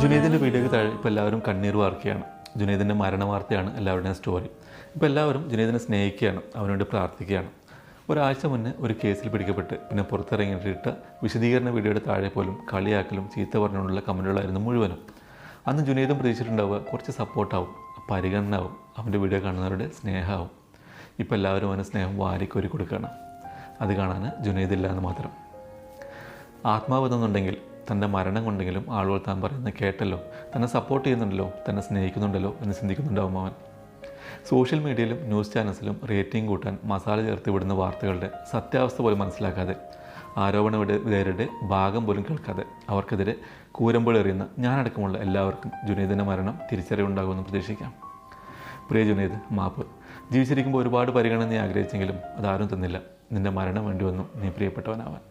ജുനൈദിൻ്റെ വീഡിയോയ്ക്ക് താഴെ ഇപ്പോൾ എല്ലാവരും കണ്ണീർ വാർക്കുകയാണ്. ജുനൈദിൻ്റെ മരണ വാർത്തയാണ് എല്ലാവരുടെയും സ്റ്റോറി. ഇപ്പോൾ എല്ലാവരും ജുനൈദിനെ സ്നേഹിക്കുകയാണ്, അവനുവേണ്ടി പ്രാർത്ഥിക്കുകയാണ്. ഒരാഴ്ച മുന്നേ ഒരു കേസിൽ പിടിക്കപ്പെട്ട് പിന്നെ പുറത്തിറങ്ങിയിട്ടിട്ട വിശദീകരണ വീഡിയോയുടെ താഴെ പോലും കളിയാക്കലും ചീത്ത പറഞ്ഞുകൊണ്ടുള്ള കമൻറ്റുകളായിരുന്നു മുഴുവനും. അന്ന് ജുനൈദും പ്രതീക്ഷിച്ചിട്ടുണ്ടാവുക കുറച്ച് സപ്പോർട്ടാവും, പരിഗണനാവും, അവൻ്റെ വീഡിയോ കാണുന്നവരുടെ സ്നേഹമാവും. ഇപ്പോൾ എല്ലാവരും അവന് സ്നേഹം വാരിക്കോരി കൊടുക്കുകയാണ്. അത് കാണാൻ ജുനൈദില്ല എന്ന് മാത്രം. ആത്മാവെന്നുണ്ടെങ്കിൽ തൻ്റെ മരണം കൊണ്ടെങ്കിലും ആളുകൾ താൻ പറയുന്നത് കേട്ടല്ലോ, തന്നെ സപ്പോർട്ട് ചെയ്യുന്നുണ്ടല്ലോ, തന്നെ സ്നേഹിക്കുന്നുണ്ടല്ലോ എന്ന് ചിന്തിക്കുന്നുണ്ടാവും അവൻ. സോഷ്യൽ മീഡിയയിലും ന്യൂസ് ചാനൽസിലും റേറ്റിംഗ് കൂട്ടാൻ മസാല ചേർത്ത് വിടുന്ന വാർത്തകളുടെ സത്യാവസ്ഥ പോലും മനസ്സിലാക്കാതെ, ആരോപണ വിധേയരുടെ ഭാഗം പോലും കേൾക്കാതെ അവർക്കെതിരെ കൂരമ്പോൾ എറിയുന്ന ഞാനടക്കമുള്ള എല്ലാവർക്കും ജുനൈദിൻ്റെ മരണം തിരിച്ചറിവുണ്ടാകുമെന്ന് പ്രതീക്ഷിക്കാം. പ്രിയ ജുനൈദ്, മാപ്പ്. ജീവിച്ചിരിക്കുമ്പോൾ ഒരുപാട് പരിഗണന നീ ആഗ്രഹിച്ചെങ്കിലും അതാരും തന്നില്ല. നിൻ്റെ മരണം വേണ്ടി വന്നു നീ പ്രിയപ്പെട്ടവനാവാൻ.